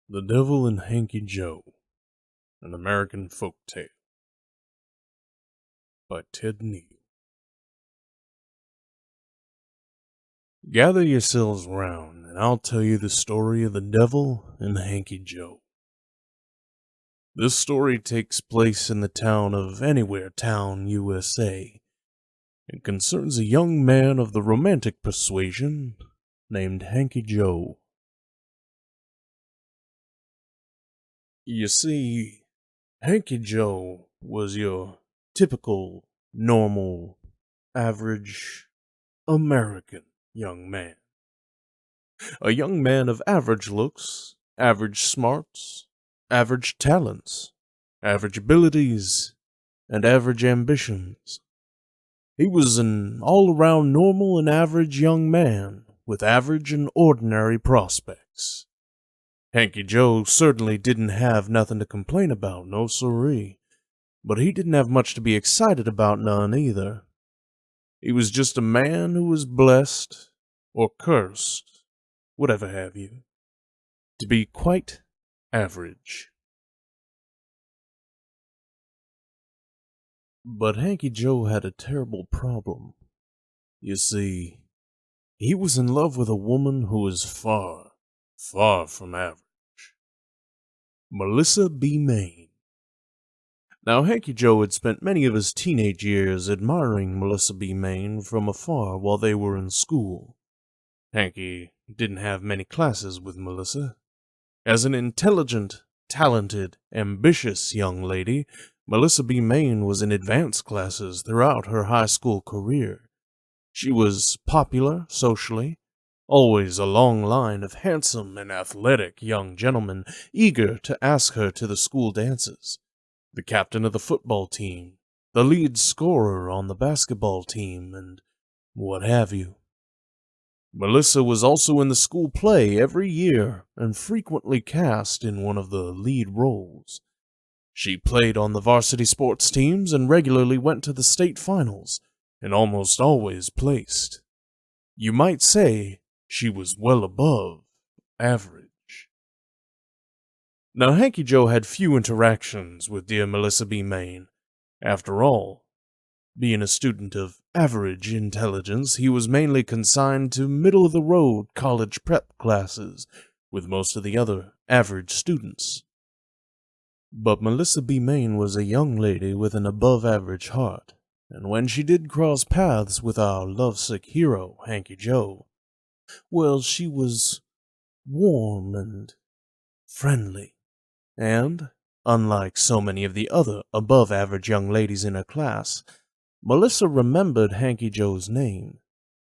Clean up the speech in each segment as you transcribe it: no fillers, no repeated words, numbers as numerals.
The Devil and Hanky Joe, an American Folk Tale by Ted Neal. Gather yourselves round, and I'll tell you the story of the Devil and Hanky Joe. This story takes place in the town of Anywhere Town, USA, and concerns a young man of the romantic persuasion named Hanky Joe. You see, Hanky Joe was your typical, normal, average American young man. A young man of average looks, average smarts, average talents, average abilities, and average ambitions. He was an all-around normal and average young man with average and ordinary prospects. Hanky Joe certainly didn't have nothing to complain about, no siree, but he didn't have much to be excited about none either. He was just a man who was blessed, or cursed, whatever have you, to be quite average. But Hanky Joe had a terrible problem. You see, he was in love with a woman who was far, far from average. Melissa B. Maine. Now, Hanky Joe had spent many of his teenage years admiring Melissa B. Maine from afar while they were in school. Hanky didn't have many classes with Melissa. As an intelligent, talented, ambitious young lady, Melissa B. Maine was in advanced classes throughout her high school career. She was popular socially, always a long line of handsome and athletic young gentlemen eager to ask her to the school dances. The captain of the football team, the lead scorer on the basketball team, and what have you. Melissa was also in the school play every year and frequently cast in one of the lead roles. She played on the varsity sports teams and regularly went to the state finals, and almost always placed. You might say she was well above average. Now, Hanky Joe had few interactions with dear Melissa B. Maine. After all, being a student of average intelligence, he was mainly consigned to middle-of-the-road college prep classes with most of the other average students. But Melissa B. Maine was a young lady with an above-average heart, and when she did cross paths with our lovesick hero, Hanky Joe, well, she was warm and friendly. And, unlike so many of the other above-average young ladies in her class, Melissa remembered Hanky Joe's name.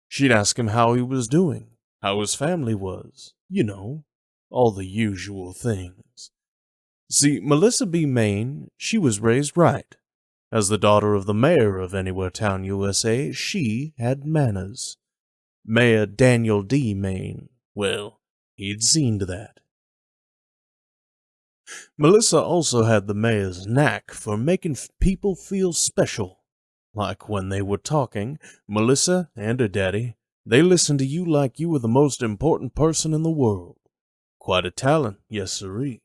She'd ask him how he was doing, how his family was, all the usual things. See, Melissa B. Maine, she was raised right. As the daughter of the mayor of Anywhere Town, USA, she had manners. Mayor Daniel D. Maine, well, he'd seen to that. Melissa also had the mayor's knack for making people feel special. Like when they were talking, Melissa and her daddy, they listened to you like you were the most important person in the world. Quite a talent, yes siree.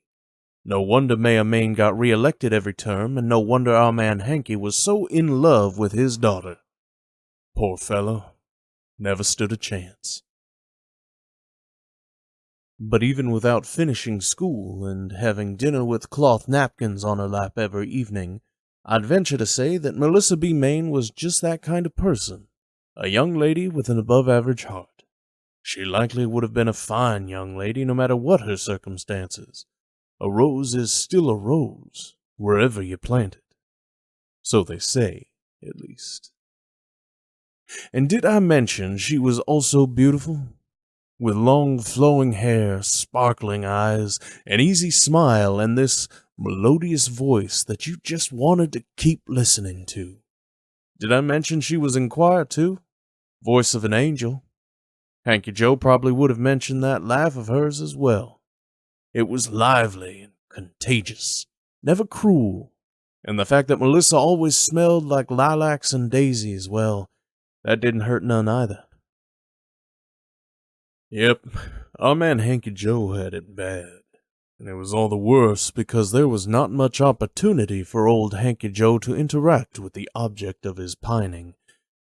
No wonder Mayor Maine got re-elected every term, and no wonder our man Hanky was so in love with his daughter. Poor fellow, never stood a chance. But even without finishing school and having dinner with cloth napkins on her lap every evening, I'd venture to say that Melissa B. Maine was just that kind of person, a young lady with an above-average heart. She likely would have been a fine young lady no matter what her circumstances. A rose is still a rose, wherever you plant it. So they say, at least. And did I mention she was also beautiful? With long flowing hair, sparkling eyes, an easy smile, and this melodious voice that you just wanted to keep listening to. Did I mention she was in choir, too? Voice of an angel. Hanky Joe probably would have mentioned that laugh of hers as well. It was lively and contagious, never cruel, and the fact that Melissa always smelled like lilacs and daisies, well, that didn't hurt none either. Yep, our man Hanky Joe had it bad. and it was all the worse because there was not much opportunity for old Hanky Joe to interact with the object of his pining,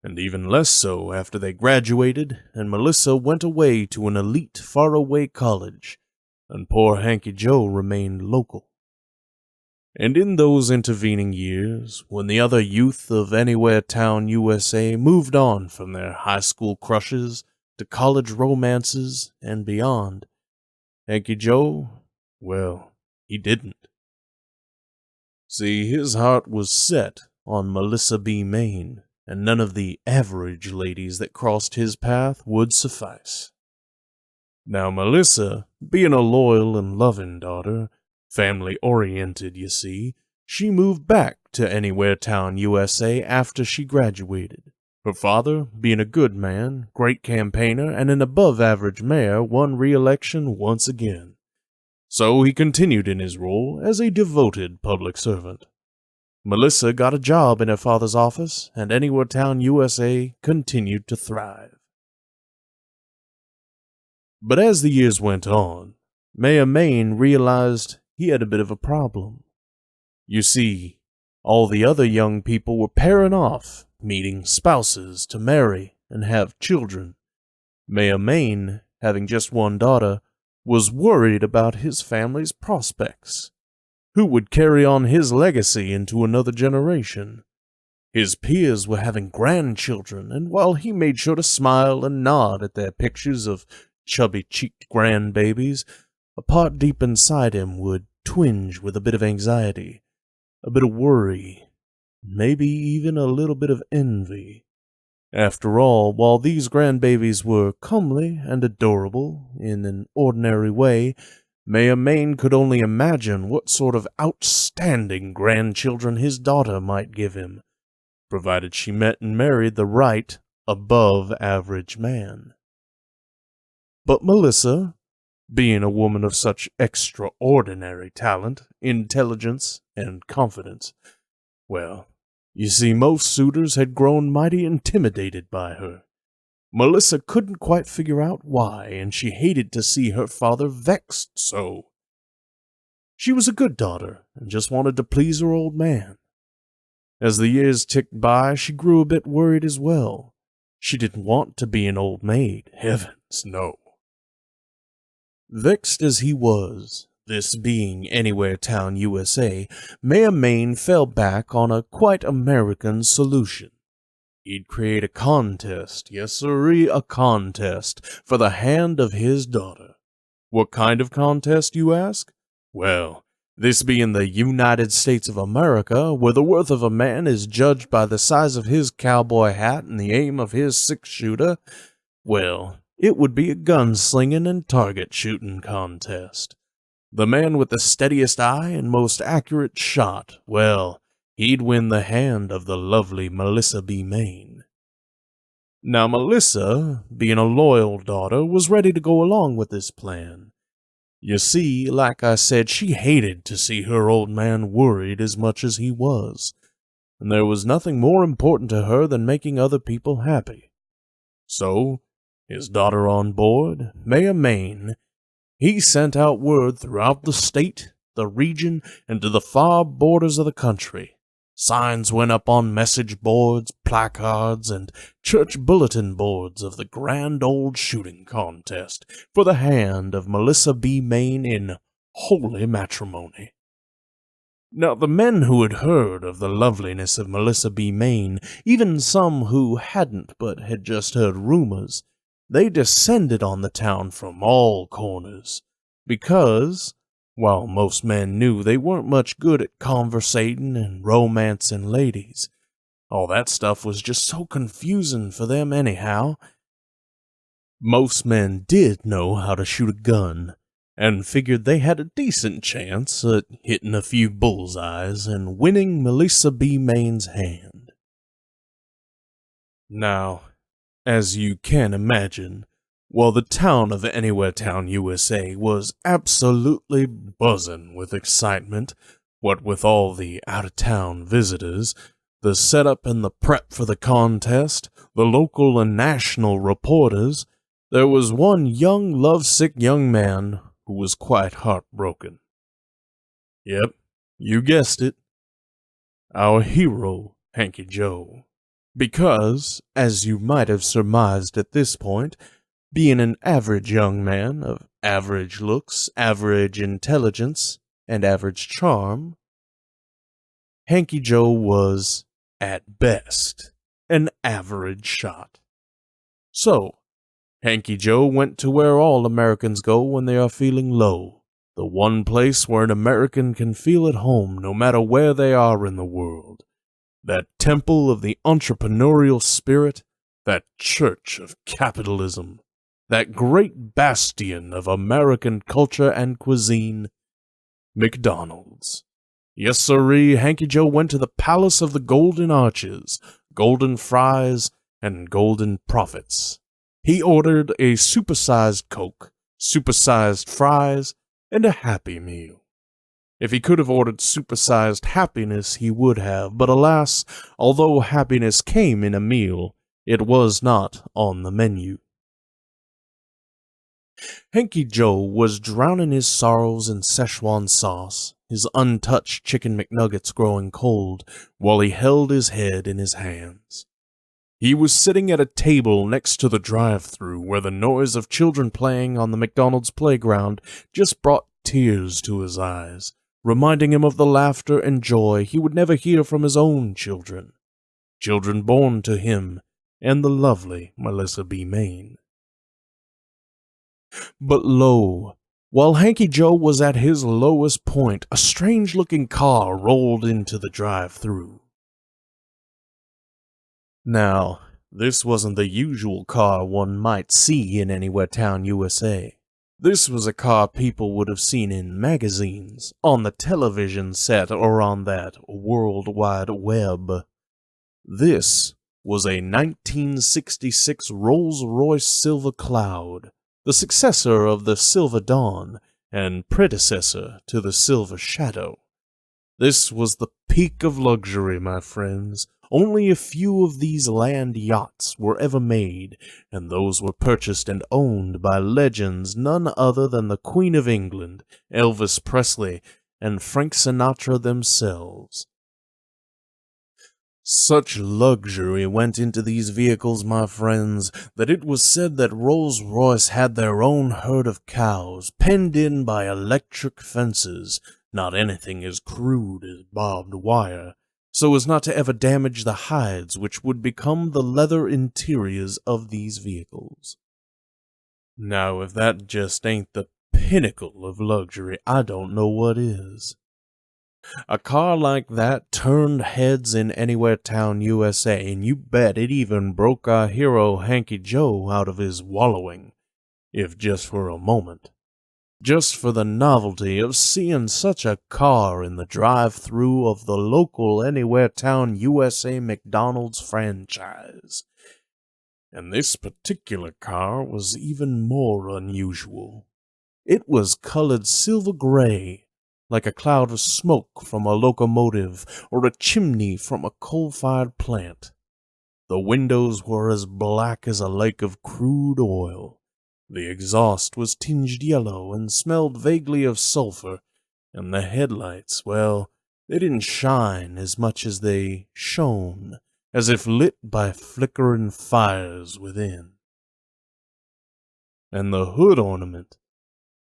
and even less so after they graduated and Melissa went away to an elite faraway college, and poor Hanky Joe remained local. And in those intervening years, when the other youth of Anywhere Town, USA moved on from their high school crushes to college romances and beyond, Hanky Joe, well, he didn't. See, his heart was set on Melissa B. Maine, and none of the average ladies that crossed his path would suffice. Now Melissa, being a loyal and loving daughter, family-oriented, you see, she moved back to Anywhere Town, USA after she graduated. Her father, being a good man, great campaigner, and an above-average mayor, won re-election once again. So he continued in his role as a devoted public servant. Melissa got a job in her father's office, and Anywhere Town, USA continued to thrive. But as the years went on, Mayor Maine realized he had a bit of a problem. You see, all the other young people were pairing off, meeting spouses to marry and have children. Mayor Maine, having just one daughter, was worried about his family's prospects. Who would carry on his legacy into another generation? His peers were having grandchildren, and while he made sure to smile and nod at their pictures of chubby-cheeked grandbabies, a part deep inside him would twinge with a bit of anxiety, a bit of worry, maybe even a little bit of envy. After all, while these grandbabies were comely and adorable in an ordinary way, Mayor Maine could only imagine what sort of outstanding grandchildren his daughter might give him, provided she met and married the right, above-average man. But Melissa, being a woman of such extraordinary talent, intelligence, and confidence, well, you see, most suitors had grown mighty intimidated by her. Melissa couldn't quite figure out why, and she hated to see her father vexed so. She was a good daughter, and just wanted to please her old man. As the years ticked by, she grew a bit worried as well. She didn't want to be an old maid, heavens no. Vexed as he was, this being Anywhere Town, USA, Mayor Maine fell back on a quite American solution. He'd create a contest, yes sirree, a contest, for the hand of his daughter. What kind of contest, you ask? Well, this being the United States of America, where the worth of a man is judged by the size of his cowboy hat and the aim of his six-shooter, well, it would be a gun-slinging and target-shooting contest. The man with the steadiest eye and most accurate shot, well, he'd win the hand of the lovely Melissa B. Maine. Now Melissa, being a loyal daughter, was ready to go along with this plan. You see, like I said, she hated to see her old man worried as much as he was, and there was nothing more important to her than making other people happy. So, his daughter on board, Mayor Maine, he sent out word throughout the state, the region, and to the far borders of the country. Signs went up on message boards, placards, and church bulletin boards of the grand old shooting contest for the hand of Melissa B. Maine in holy matrimony. Now, the men who had heard of the loveliness of Melissa B. Maine, even some who hadn't but had just heard rumors, they descended on the town from all corners, because, while most men knew they weren't much good at conversating and romancing ladies, all that stuff was just so confusing for them anyhow. Most men did know how to shoot a gun, and figured they had a decent chance at hitting a few bullseyes and winning Melissa B. Maine's hand. Now, as you can imagine, while the town of Anywhere Town, USA was absolutely buzzing with excitement, what with all the out-of-town visitors, the setup and the prep for the contest, the local and national reporters, there was one young, lovesick young man who was quite heartbroken. Yep, you guessed it. Our hero, Hanky Joe. Because, as you might have surmised at this point, being an average young man of average looks, average intelligence, and average charm, Hanky Joe was, at best, an average shot. So, Hanky Joe went to where all Americans go when they are feeling low, the one place where an American can feel at home no matter where they are in the world. That temple of the entrepreneurial spirit, that church of capitalism, that great bastion of American culture and cuisine, McDonald's. Yes, sirree, Hanky Joe went to the Palace of the Golden Arches, golden fries, and golden profits. He ordered a supersized Coke, supersized fries, and a Happy Meal. If he could have ordered supersized happiness, he would have, but alas, although happiness came in a meal, it was not on the menu. Hanky Joe was drowning his sorrows in Szechuan sauce, his untouched chicken McNuggets growing cold, while he held his head in his hands. He was sitting at a table next to the drive-thru where the noise of children playing on the McDonald's playground just brought tears to his eyes, reminding him of the laughter and joy he would never hear from his own children, children born to him and the lovely Melissa B. Maine. But lo, while Hanky Joe was at his lowest point, a strange-looking car rolled into the drive-thru. Now, this wasn't the usual car one might see in Anywhere Town, USA. This was a car people would have seen in magazines, on the television set, or on that World Wide Web. This was a 1966 Rolls-Royce Silver Cloud, the successor of the Silver Dawn and predecessor to the Silver Shadow. This was the peak of luxury, my friends. Only a few of these land yachts were ever made, and those were purchased and owned by legends none other than the Queen of England, Elvis Presley, and Frank Sinatra themselves. Such luxury went into these vehicles, my friends, that it was said that Rolls-Royce had their own herd of cows, penned in by electric fences, not anything as crude as barbed wire, so as not to ever damage the hides which would become the leather interiors of these vehicles. Now, if that just ain't the pinnacle of luxury, I don't know what is. A car like that turned heads in Anywhere Town, USA, and you bet it even broke our hero Hanky Joe out of his wallowing, if just for a moment. Just for the novelty of seeing such a car in the drive-thru of the local Anywhere Town, USA McDonald's franchise. And this particular car was even more unusual. It was colored silver gray, like a cloud of smoke from a locomotive or a chimney from a coal-fired plant. The windows were as black as a lake of crude oil. The exhaust was tinged yellow and smelled vaguely of sulfur, and the headlights, well, they didn't shine as much as they shone, as if lit by flickering fires within. And the hood ornament,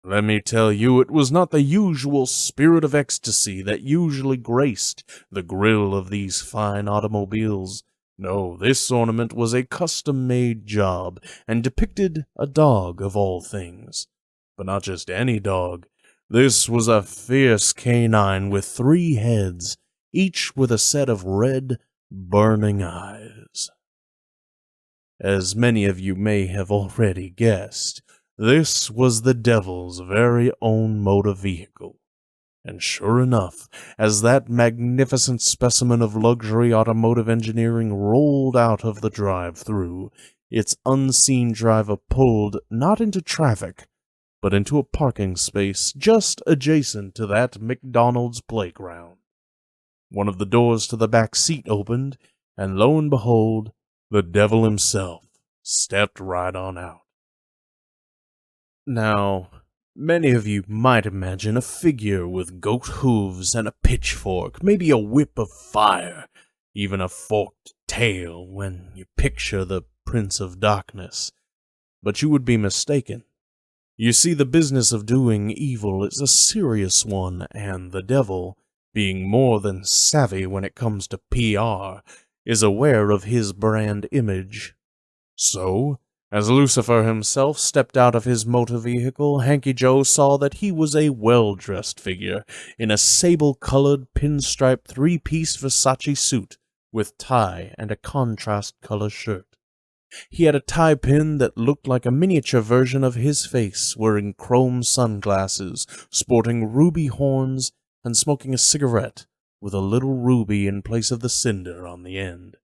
let me tell you, it was not the usual spirit of ecstasy that usually graced the grille of these fine automobiles. No, this ornament was a custom-made job, and depicted a dog of all things. But not just any dog. This was a fierce canine with 3 heads, each with a set of red, burning eyes. As many of you may have already guessed, this was the devil's very own motor vehicle. And sure enough, as that magnificent specimen of luxury automotive engineering rolled out of the drive-thru, its unseen driver pulled not into traffic, but into a parking space just adjacent to that McDonald's playground. One of the doors to the back seat opened, and lo and behold, the devil himself stepped right on out. Now, Many of you might imagine a figure with goat hooves and a pitchfork, maybe a whip of fire, even a forked tail when you picture the Prince of Darkness. But you would be mistaken. You see, the business of doing evil is a serious one, and the devil, being more than savvy when it comes to PR, is aware of his brand image. So, as Lucifer himself stepped out of his motor vehicle, Hanky Joe saw that he was a well-dressed figure in a sable-colored pinstripe three-piece Versace suit with tie and a contrast-color shirt. He had a tie pin that looked like a miniature version of his face, wearing chrome sunglasses, sporting ruby horns, and smoking a cigarette with a little ruby in place of the cinder on the end.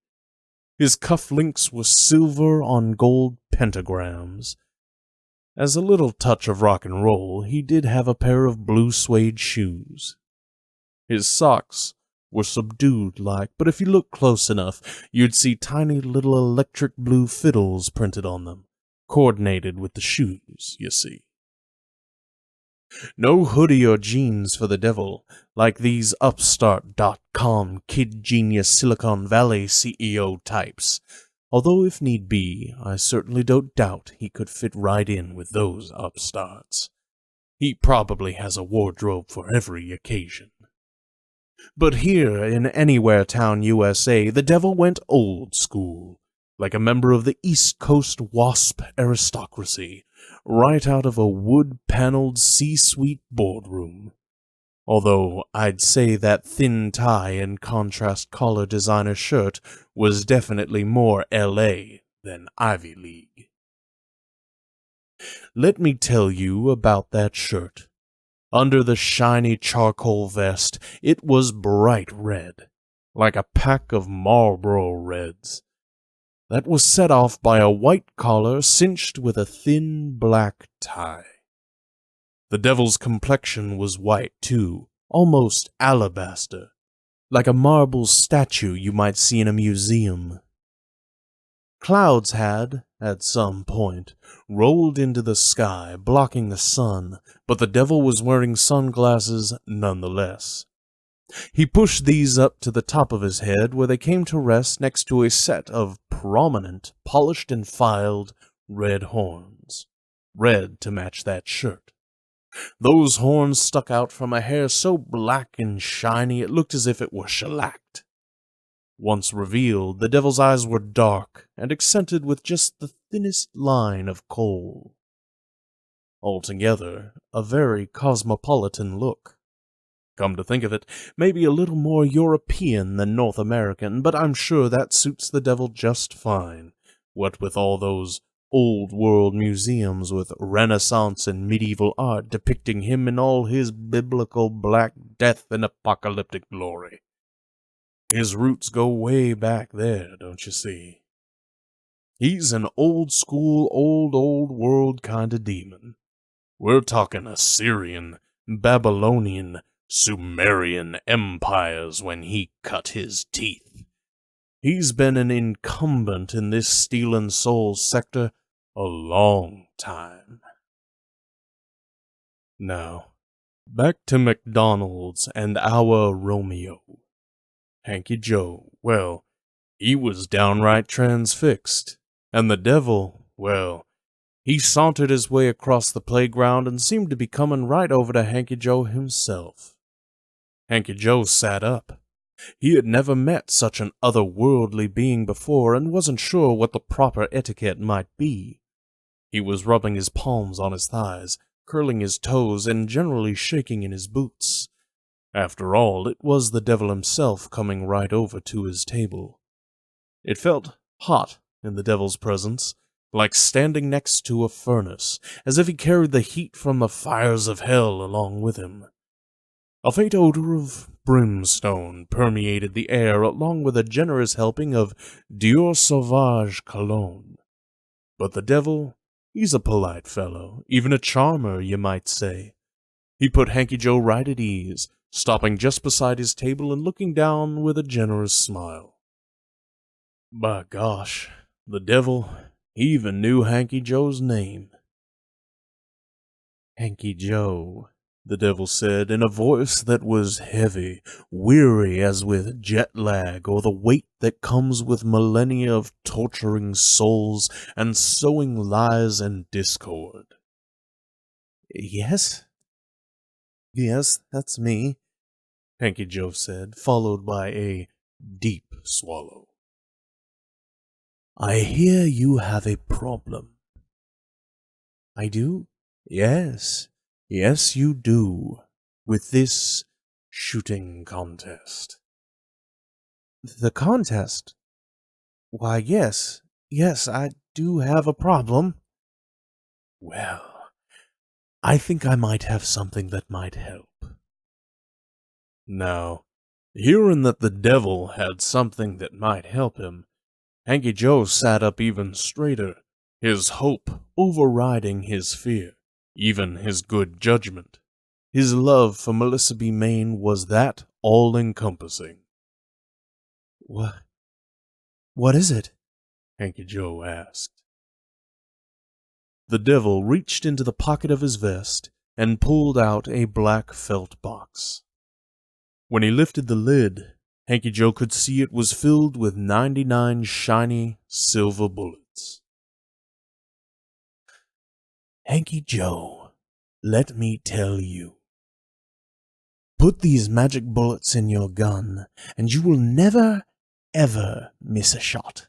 His cufflinks were silver on gold pentagrams. As a little touch of rock and roll, he did have a pair of blue suede shoes. His socks were subdued-like, but if you look close enough, you'd see tiny little electric blue fiddles printed on them, coordinated with the shoes, you see. No hoodie or jeans for the devil, like these upstart.com kid genius Silicon Valley CEO types, although if need be, I certainly don't doubt he could fit right in with those upstarts. He probably has a wardrobe for every occasion. But here in Anywhere Town, USA, the devil went old school, like a member of the East Coast WASP aristocracy, right out of a wood-paneled C-suite boardroom. Although I'd say that thin tie and contrast collar designer shirt was definitely more L.A. than Ivy League. Let me tell you about that shirt. Under the shiny charcoal vest, it was bright red, like a pack of Marlboro Reds. That was set off by a white collar cinched with a thin black tie. The devil's complexion was white, too, almost alabaster, like a marble statue you might see in a museum. Clouds had, at some point, rolled into the sky, blocking the sun, but the devil was wearing sunglasses nonetheless. He pushed these up to the top of his head, where they came to rest next to a set of prominent, polished and filed red horns, red to match that shirt. Those horns stuck out from a hair so black and shiny it looked as if it were shellacked. Once revealed, the devil's eyes were dark and accented with just the thinnest line of kohl. Altogether, a very cosmopolitan look. Come to think of it, maybe a little more European than North American, but I'm sure that suits the devil just fine, what with all those old-world museums with Renaissance and medieval art depicting him in all his biblical black death and apocalyptic glory. His roots go way back there, don't you see? He's an old-school, old-world kind of demon. We're talking Assyrian, Babylonian, Sumerian empires when he cut his teeth. He's been an incumbent in this Steel and Soul sector a long time. Now, back to McDonald's and our Romeo. Hanky Joe, well, he was downright transfixed, and the devil, well, he sauntered his way across the playground and seemed to be coming right over to Hanky Joe himself. Hanky Joe sat up. He had never met such an otherworldly being before and wasn't sure what the proper etiquette might be. He was rubbing his palms on his thighs, curling his toes, and generally shaking in his boots. After all, it was the devil himself coming right over to his table. It felt hot in the devil's presence, like standing next to a furnace, as if he carried the heat from the fires of hell along with him. A faint odor of brimstone permeated the air, along with a generous helping of Dior Sauvage cologne. But the devil, he's a polite fellow, even a charmer, you might say. He put Hanky Joe right at ease, stopping just beside his table and looking down with a generous smile. By gosh, the devil, he even knew Hanky Joe's name. Hanky Joe, the devil said in a voice that was heavy, weary as with jet lag or the weight that comes with millennia of torturing souls and sowing lies and discord. Yes? Yes, that's me, Hanky Joe said, followed by a deep swallow. I hear you have a problem. I do? Yes, yes you do, with this shooting contest. The contest? Why, yes, I do have a problem. Well, I think I might have something that might help. Now, hearing that the devil had something that might help him, Hanky Joe sat up even straighter, his hope overriding his fear, even his good judgment. His love for Melissa B. Maine was that all-encompassing. What is it? Hanky Joe asked. The devil reached into the pocket of his vest and pulled out a black felt box. When he lifted the lid, Hanky Joe could see it was filled with 99 shiny silver bullets. Hanky Joe, let me tell you. Put these magic bullets in your gun, and you will never, ever miss a shot.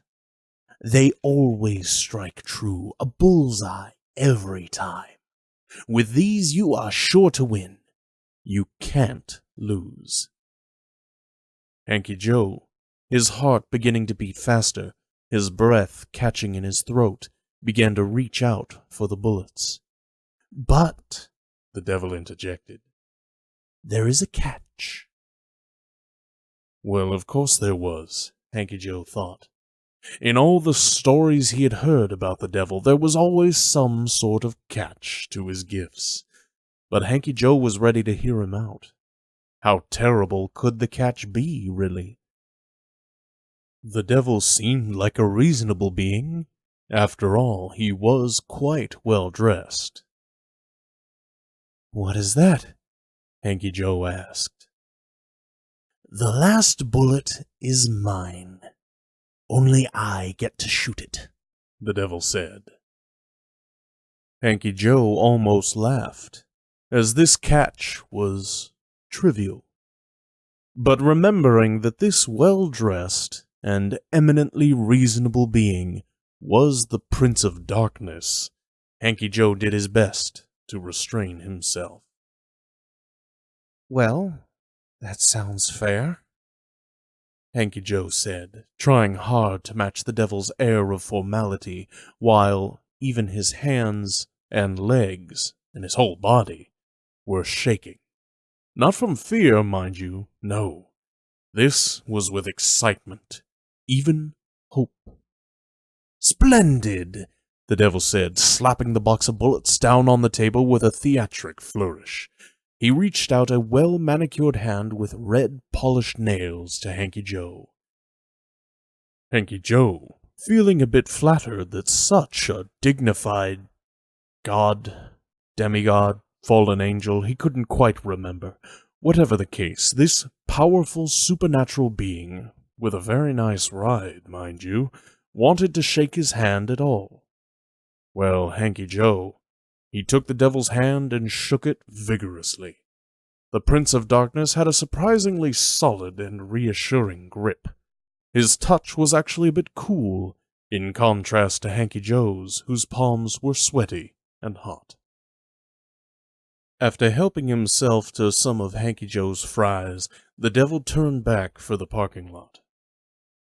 They always strike true, a bullseye every time. With these, you are sure to win. You can't lose. Hanky Joe, his heart beginning to beat faster, his breath catching in his throat, began to reach out for the bullets. But, the devil interjected, there is a catch. Well, of course there was, Hanky Joe thought. In all the stories he had heard about the devil, there was always some sort of catch to his gifts. But Hanky Joe was ready to hear him out. How terrible could the catch be, really? The devil seemed like a reasonable being. After all, he was quite well dressed. What is that? Hanky Joe asked. The last bullet is mine. Only I get to shoot it, the devil said. Hanky Joe almost laughed, as this catch was trivial. But remembering that this well-dressed and eminently reasonable being was the Prince of Darkness, Hanky Joe did his best to restrain himself. Well, that sounds fair, Hanky Joe said, trying hard to match the devil's air of formality, while even his hands and legs and his whole body were shaking. Not from fear, mind you, no. This was with excitement, even hope. Splendid, the devil said, slapping the box of bullets down on the table with a theatric flourish. He reached out a well-manicured hand with red polished nails to Hanky Joe. Hanky Joe, feeling a bit flattered that such a dignified god, demigod, fallen angel, he couldn't quite remember. Whatever the case, this powerful supernatural being, with a very nice ride, mind you, wanted to shake his hand at all. Well, Hanky Joe, he took the devil's hand and shook it vigorously. The Prince of Darkness had a surprisingly solid and reassuring grip. His touch was actually a bit cool, in contrast to Hanky Joe's, whose palms were sweaty and hot. After helping himself to some of Hanky Joe's fries, the devil turned back for the parking lot.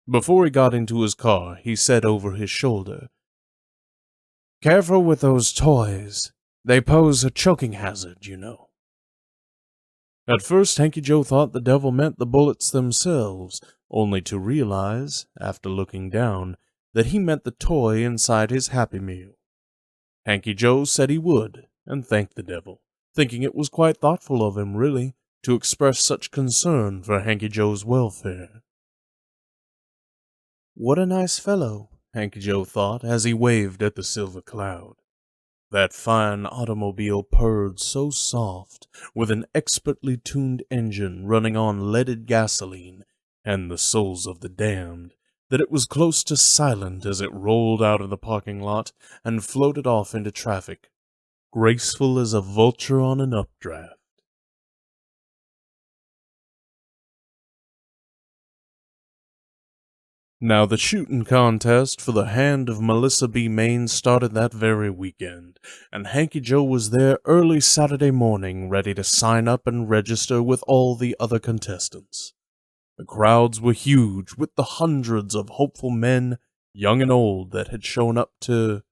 Before he got into his car, he said over his shoulder, "Careful with those toys. They pose a choking hazard, you know." At first, Hanky Joe thought the devil meant the bullets themselves, only to realize, after looking down, that he meant the toy inside his Happy Meal. Hanky Joe said he would, and thanked the devil, thinking it was quite thoughtful of him, really, to express such concern for Hanky Joe's welfare. What a nice fellow, Hanky Joe thought as he waved at the silver cloud. That fine automobile purred so soft, with an expertly tuned engine running on leaded gasoline and the souls of the damned, that it was close to silent as it rolled out of the parking lot and floated off into traffic, graceful as a vulture on an updraft. Now, the shooting contest for the hand of Melissa B. Maine started that very weekend, and Hanky Joe was there early Saturday morning ready to sign up and register with all the other contestants. The crowds were huge, with the hundreds of hopeful men, young and old, that had shown up to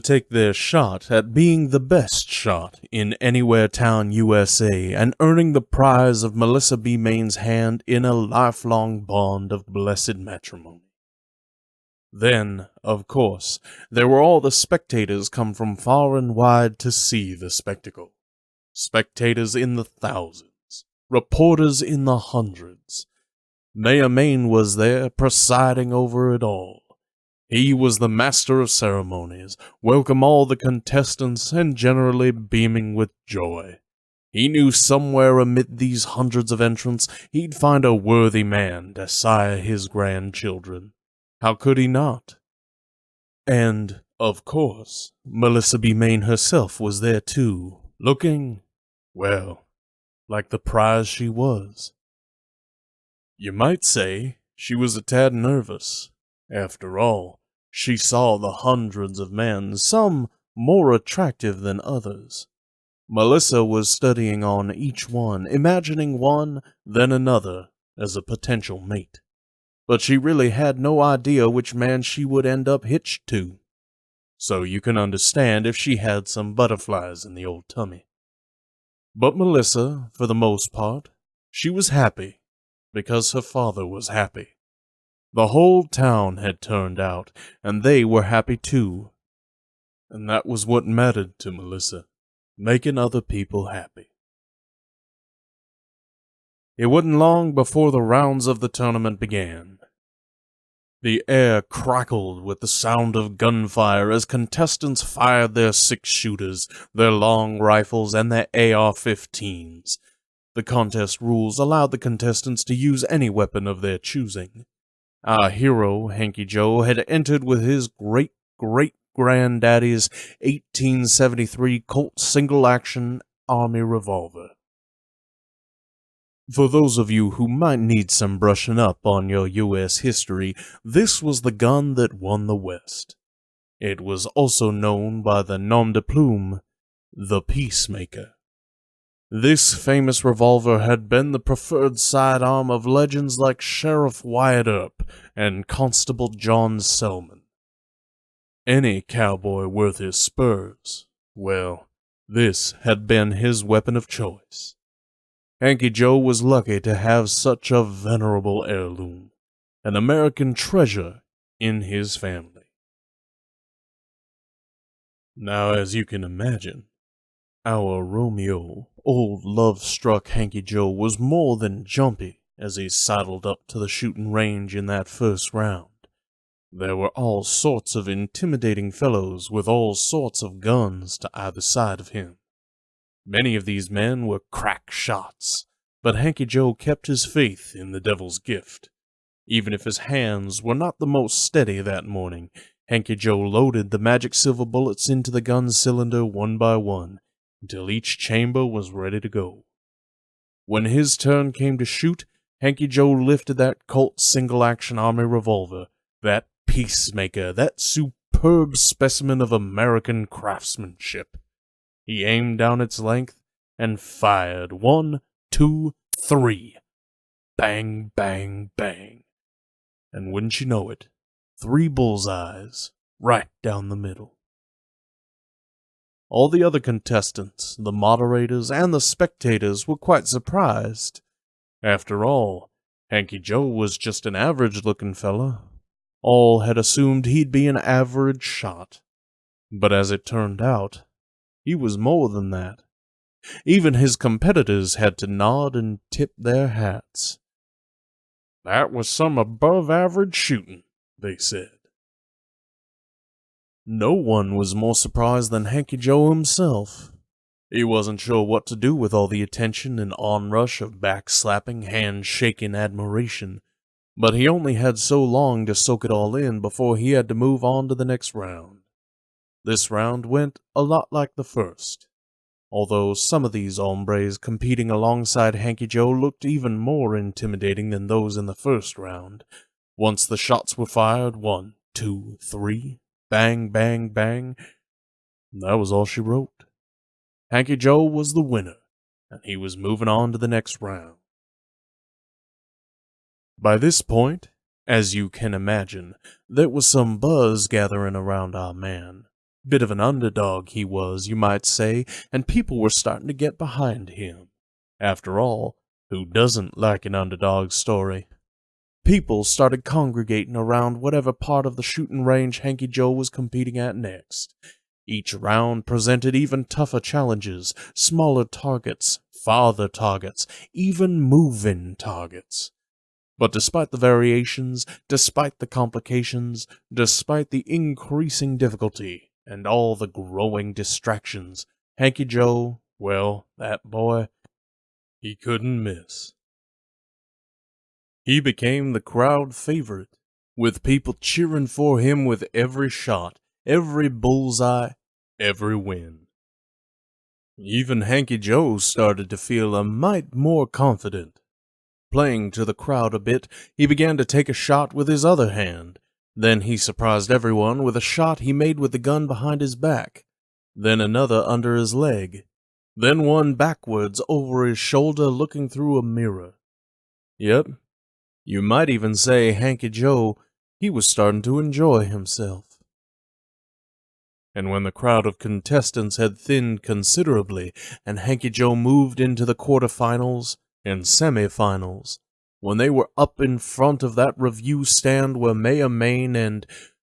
take their shot at being the best shot in Anywhere Town, USA, and earning the prize of Melissa B. Maine's hand in a lifelong bond of blessed matrimony. Then, of course, there were all the spectators come from far and wide to see the spectacle. Spectators in the thousands, reporters in the hundreds. Mayor Maine was there, presiding over it all. He was the master of ceremonies, welcome all the contestants, and generally beaming with joy. He knew somewhere amid these hundreds of entrants he'd find a worthy man to sire his grandchildren. How could he not? And, of course, Melissa B. Maine herself was there too, looking, well, like the prize she was. You might say she was a tad nervous. After all, she saw the hundreds of men, some more attractive than others. Melissa was studying on each one, imagining one, then another, as a potential mate. But she really had no idea which man she would end up hitched to. So you can understand if she had some butterflies in the old tummy. But Melissa, for the most part, she was happy, because her father was happy. The whole town had turned out, and they were happy too. And that was what mattered to Melissa, making other people happy. It wasn't long before the rounds of the tournament began. The air crackled with the sound of gunfire as contestants fired their six-shooters, their long rifles, and their AR-15s. The contest rules allowed the contestants to use any weapon of their choosing. Our hero, Hanky Joe, had entered with his great-great-granddaddy's 1873 Colt single-action Army revolver. For those of you who might need some brushing up on your U.S. history, this was the gun that won the West. It was also known by the nom de plume, the Peacemaker. This famous revolver had been the preferred sidearm of legends like Sheriff Wyatt Earp and Constable John Selman. Any cowboy worth his spurs, well, this had been his weapon of choice. Hanky Joe was lucky to have such a venerable heirloom, an American treasure in his family. Now, as you can imagine, our Romeo, old love-struck Hanky Joe, was more than jumpy as he sidled up to the shooting range in that first round. There were all sorts of intimidating fellows with all sorts of guns to either side of him. Many of these men were crack shots, but Hanky Joe kept his faith in the devil's gift. Even if his hands were not the most steady that morning, Hanky Joe loaded the magic silver bullets into the gun cylinder one by one, until each chamber was ready to go. When his turn came to shoot, Hanky Joe lifted that Colt single-action Army revolver, that Peacemaker, that superb specimen of American craftsmanship. He aimed down its length and fired 1, 2, 3. Bang, bang, bang. And wouldn't you know it, 3 bullseyes right down the middle. All the other contestants, the moderators, and the spectators were quite surprised. After all, Hanky Joe was just an average-looking fella. All had assumed he'd be an average shot. But as it turned out, he was more than that. Even his competitors had to nod and tip their hats. That was some above-average shooting, they said. No one was more surprised than Hanky Joe himself. He wasn't sure what to do with all the attention and onrush of back-slapping, hand-shaking admiration, but he only had so long to soak it all in before he had to move on to the next round. This round went a lot like the first, although some of these hombres competing alongside Hanky Joe looked even more intimidating than those in the first round. Once the shots were fired, 1, 2, 3, bang, bang, bang, that was all she wrote. Hanky Joe was the winner, and he was moving on to the next round. By this point, as you can imagine, there was some buzz gathering around our man. Bit of an underdog he was, you might say, and people were starting to get behind him. After all, who doesn't like an underdog story? People started congregating around whatever part of the shooting range Hanky Joe was competing at next. Each round presented even tougher challenges, smaller targets, farther targets, even moving targets. But despite the variations, despite the complications, despite the increasing difficulty, and all the growing distractions, Hanky Joe, well, that boy, he couldn't miss. He became the crowd favorite, with people cheering for him with every shot, every bullseye, every win. Even Hanky Joe started to feel a mite more confident. Playing to the crowd a bit, he began to take a shot with his other hand. Then he surprised everyone with a shot he made with the gun behind his back. Then another under his leg. Then one backwards over his shoulder looking through a mirror. Yep, you might even say Hanky Joe, he was starting to enjoy himself. And when the crowd of contestants had thinned considerably, and Hanky Joe moved into the quarterfinals and semifinals, when they were up in front of that review stand where Maya Main and,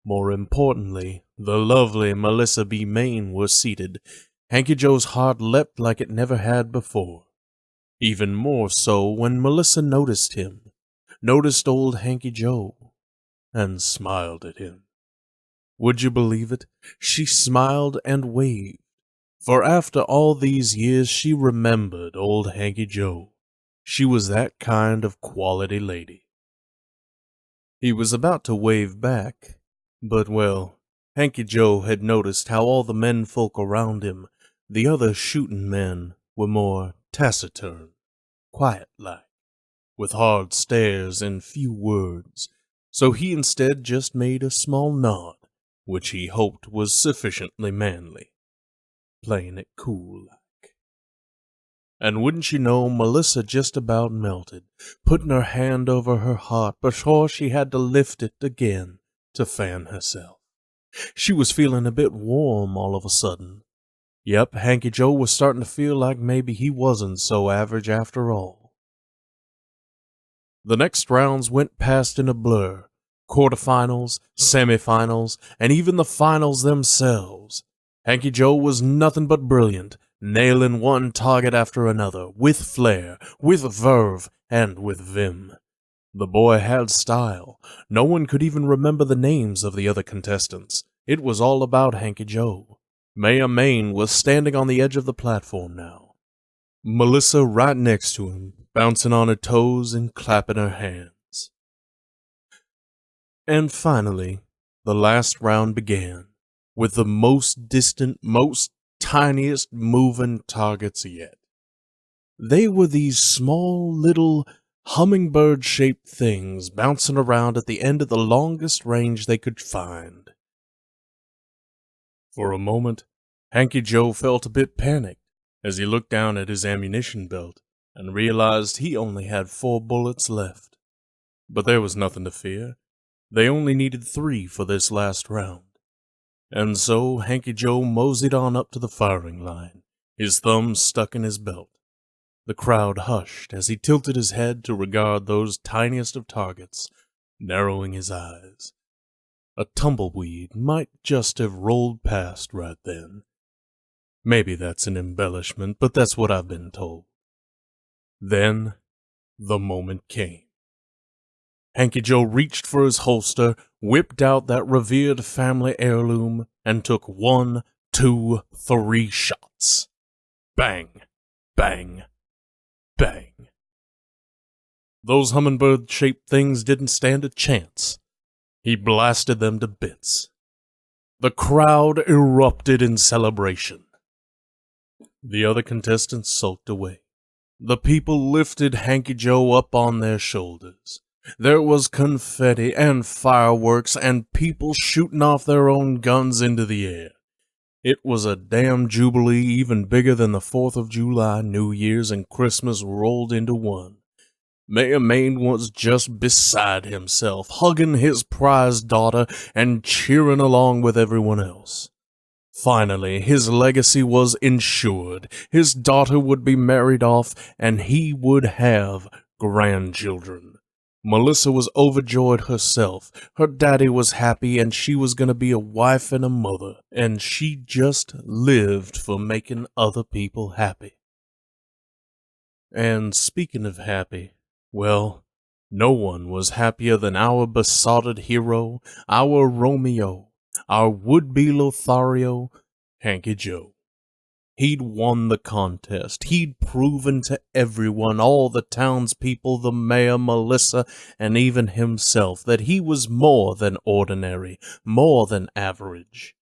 more importantly, the lovely Melissa B. Main were seated, Hanky Joe's heart leapt like it never had before. Even more so when Melissa noticed him, noticed old Hanky Joe, and smiled at him. Would you believe it? She smiled and waved, for after all these years she remembered old Hanky Joe. She was that kind of quality lady. He was about to wave back, but well, Hanky Joe had noticed how all the menfolk around him, the other shootin' men, were more taciturn, quiet-like, with hard stares and few words, so he instead just made a small nod, which he hoped was sufficiently manly, playing it cool-like. And wouldn't you know, Melissa just about melted, putting her hand over her heart before she had to lift it again to fan herself. She was feeling a bit warm all of a sudden. Yep, Hanky Joe was starting to feel like maybe he wasn't so average after all. The next rounds went past in a blur. Quarterfinals, semifinals, and even the finals themselves. Hanky Joe was nothing but brilliant, nailing one target after another, with flair, with verve, and with vim. The boy had style. No one could even remember the names of the other contestants. It was all about Hanky Joe. Maya Main was standing on the edge of the platform now. Melissa right next to him, bouncing on her toes and clapping her hands. And finally, the last round began, with the most distant, most tiniest moving targets yet. They were these small little hummingbird-shaped things bouncing around at the end of the longest range they could find. For a moment, Hanky Joe felt a bit panicked as he looked down at his ammunition belt and realized he only had 4 bullets left. But there was nothing to fear. They only needed 3 for this last round. And so Hanky Joe moseyed on up to the firing line, his thumbs stuck in his belt. The crowd hushed as he tilted his head to regard those tiniest of targets, narrowing his eyes. A tumbleweed might just have rolled past right then. Maybe that's an embellishment, but that's what I've been told. Then, the moment came. Hanky Joe reached for his holster, whipped out that revered family heirloom, and took 1, 2, 3 shots. Bang, bang, bang. Those hummingbird-shaped things didn't stand a chance. He blasted them to bits. The crowd erupted in celebration. The other contestants sulked away. The people lifted Hanky Joe up on their shoulders. There was confetti and fireworks and people shooting off their own guns into the air. It was a damn jubilee even bigger than the 4th of July, New Year's, and Christmas rolled into one. Mayor Maine was just beside himself, hugging his prized daughter and cheering along with everyone else. Finally, his legacy was ensured. His daughter would be married off, and he would have grandchildren. Melissa was overjoyed herself. Her daddy was happy, and she was going to be a wife and a mother, and she just lived for making other people happy. And speaking of happy, well, no one was happier than our besotted hero, our Romeo, our would-be Lothario, Hanky Joe. He'd won the contest. He'd proven to everyone, all the townspeople, the mayor, Melissa, and even himself, that he was more than ordinary, more than average.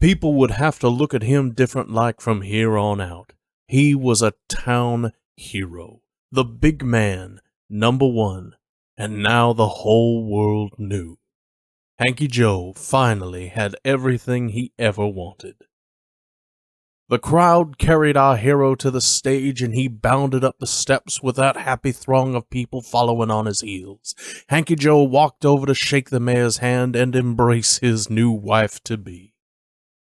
People would have to look at him different like from here on out. He was a town hero, the big man, #1, and now the whole world knew. Hanky Joe finally had everything he ever wanted. The crowd carried our hero to the stage, and he bounded up the steps with that happy throng of people following on his heels. Hanky Joe walked over to shake the mayor's hand and embrace his new wife-to-be.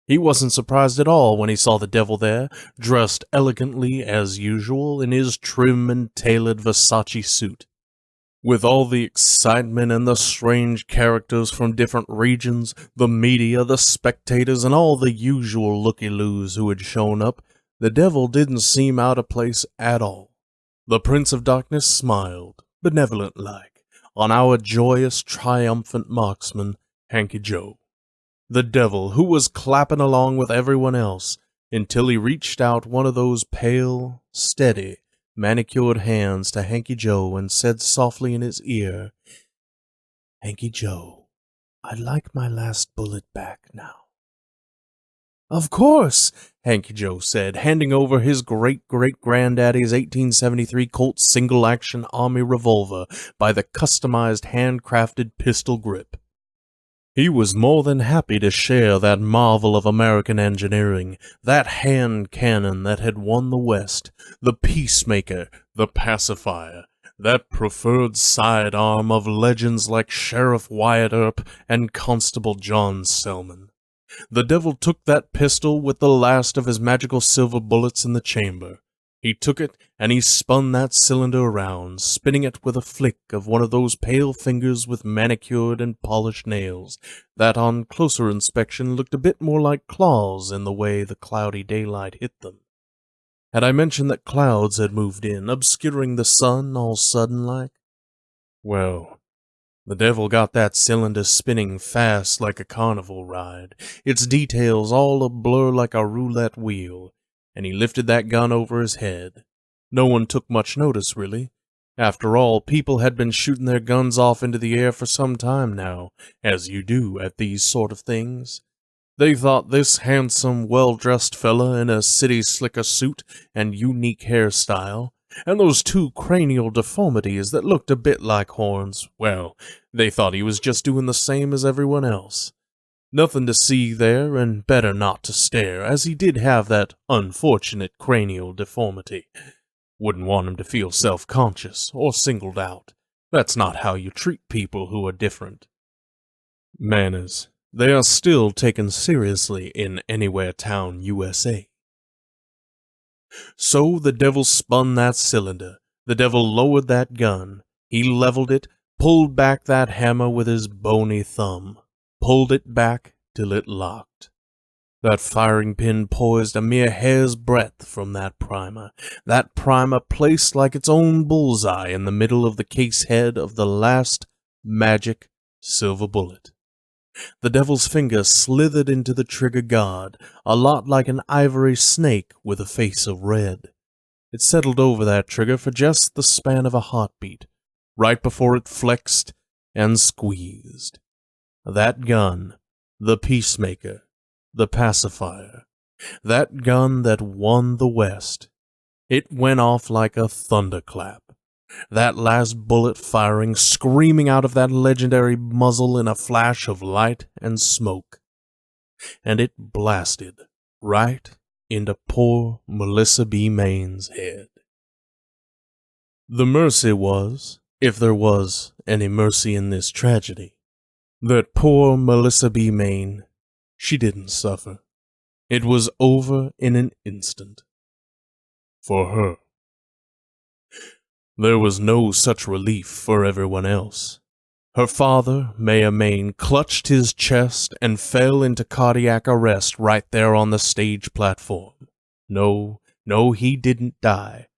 He wasn't surprised at all when he saw the devil there, dressed elegantly as usual in his trim and tailored Versace suit. With all the excitement and the strange characters from different regions, the media, the spectators, and all the usual looky-loos who had shown up, the devil didn't seem out of place at all. The Prince of Darkness smiled, benevolent-like, on our joyous, triumphant marksman, Hanky Joe. The devil, who was clapping along with everyone else, until he reached out one of those pale, steady, manicured hands to Hanky Joe and said softly in his ear, "Hanky Joe, I'd like my last bullet back now." "Of course," Hanky Joe said, handing over his great-great-granddaddy's 1873 Colt single-action Army revolver by the customized handcrafted pistol grip. He was more than happy to share that marvel of American engineering, that hand cannon that had won the West, the peacemaker, the pacifier, that preferred sidearm of legends like Sheriff Wyatt Earp and Constable John Selman. The devil took that pistol with the last of his magical silver bullets in the chamber. He took it, and he spun that cylinder around, spinning it with a flick of one of those pale fingers with manicured and polished nails, that on closer inspection looked a bit more like claws in the way the cloudy daylight hit them. Had I mentioned that clouds had moved in, obscuring the sun all sudden-like? Well, the devil got that cylinder spinning fast like a carnival ride, its details all a blur like a roulette wheel, and he lifted that gun over his head. No one took much notice, really. After all, people had been shooting their guns off into the air for some time now, as you do at these sort of things. They thought this handsome, well-dressed fella in a city slicker suit and unique hairstyle, and those 2 cranial deformities that looked a bit like horns, well, they thought he was just doing the same as everyone else. Nothing to see there, and better not to stare, as he did have that unfortunate cranial deformity. Wouldn't want him to feel self-conscious or singled out. That's not how you treat people who are different. Manners. They are still taken seriously in Anywhere Town, USA. So the devil spun that cylinder. The devil lowered that gun. He leveled it, pulled back that hammer with his bony thumb. Pulled it back till it locked. That firing pin poised a mere hair's breadth from that primer placed like its own bullseye in the middle of the case head of the last magic silver bullet. The devil's finger slithered into the trigger guard, a lot like an ivory snake with a face of red. It settled over that trigger for just the span of a heartbeat, right before it flexed and squeezed. That gun, the peacemaker, the pacifier, that gun that won the West, it went off like a thunderclap. That last bullet firing, screaming out of that legendary muzzle in a flash of light and smoke. And it blasted right into poor Melissa B. Maine's head. The mercy was, if there was any mercy in this tragedy, that poor Melissa B. Maine, she didn't suffer. It was over in an instant. For her. There was no such relief for everyone else. Her father, Mayor Maine, clutched his chest and fell into cardiac arrest right there on the stage platform. No, he didn't die.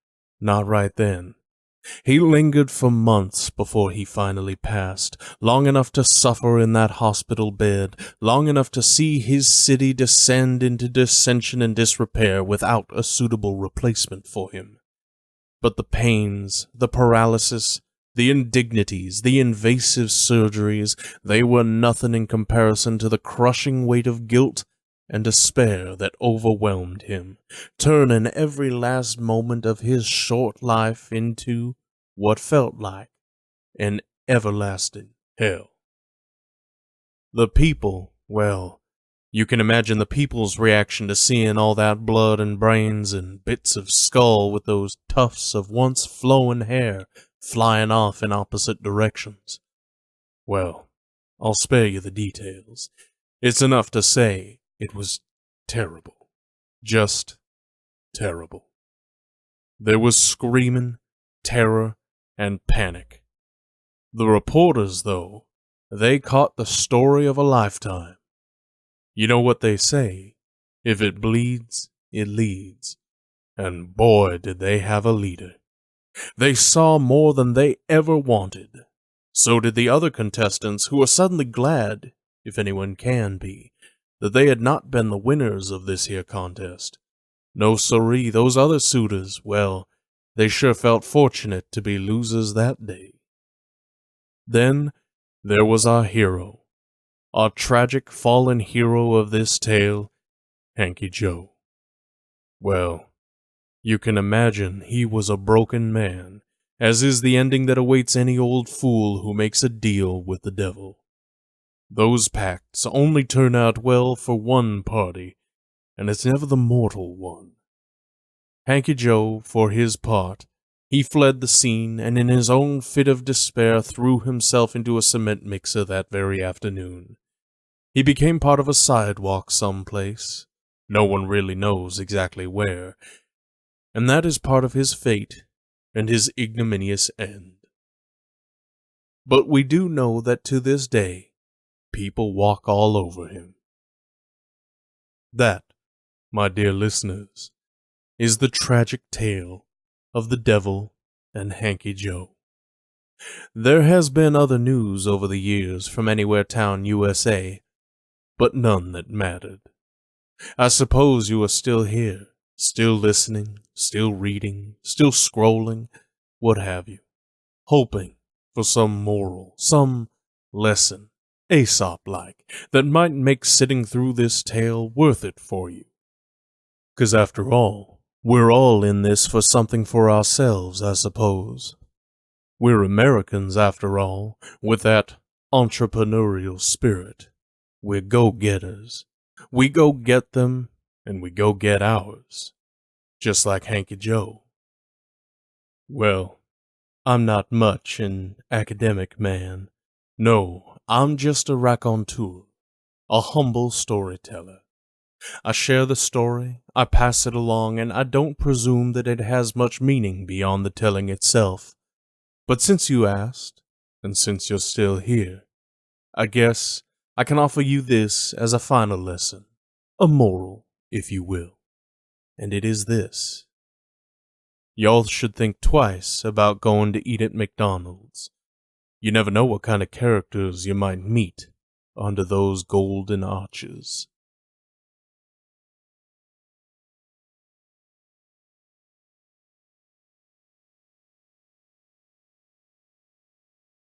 Not right then. He lingered for months before he finally passed, long enough to suffer in that hospital bed, long enough to see his city descend into dissension and disrepair without a suitable replacement for him. But the pains, the paralysis, the indignities, the invasive surgeries, they were nothing in comparison to the crushing weight of guilt and despair that overwhelmed him, turning every last moment of his short life into what felt like an everlasting hell. The people, well, you can imagine the people's reaction to seeing all that blood and brains and bits of skull with those tufts of once flowing hair flying off in opposite directions. Well, I'll spare you the details. It's enough to say it was terrible. Just terrible. There was screaming, terror, and panic. The reporters, though, they caught the story of a lifetime. You know what they say, if it bleeds, it leads. And boy, did they have a leader. They saw more than they ever wanted. So did the other contestants, who were suddenly glad, if anyone can be, that they had not been the winners of this here contest. No siree, those other suitors, well, they sure felt fortunate to be losers that day. Then there was our hero. Our tragic fallen hero of this tale, Hanky Joe. Well, you can imagine he was a broken man, as is the ending that awaits any old fool who makes a deal with the devil. Those pacts only turn out well for one party, and it's never the mortal one. Hanky Joe, for his part, he fled the scene and in his own fit of despair threw himself into a cement mixer that very afternoon. He became part of a sidewalk someplace. No one really knows exactly where. And that is part of his fate and his ignominious end. But we do know that to this day, people walk all over him. That, my dear listeners, is the tragic tale of the devil and Hanky Joe. There has been other news over the years from Anywhere Town, USA, but none that mattered. I suppose you are still here, still listening, still reading, still scrolling, what have you, hoping for some moral, some lesson, Aesop-like, that might make sitting through this tale worth it for you. 'Cause after all, we're all in this for something for ourselves, I suppose. We're Americans, after all, with that entrepreneurial spirit. We're go-getters. We go get them, and we go get ours. Just like Hanky Joe. Well, I'm not much an academic man. No, I'm just a raconteur, a humble storyteller. I share the story, I pass it along, and I don't presume that it has much meaning beyond the telling itself. But since you asked, and since you're still here, I guess I can offer you this as a final lesson, a moral, if you will. And it is this. Y'all should think twice about going to eat at McDonald's. You never know what kind of characters you might meet under those golden arches.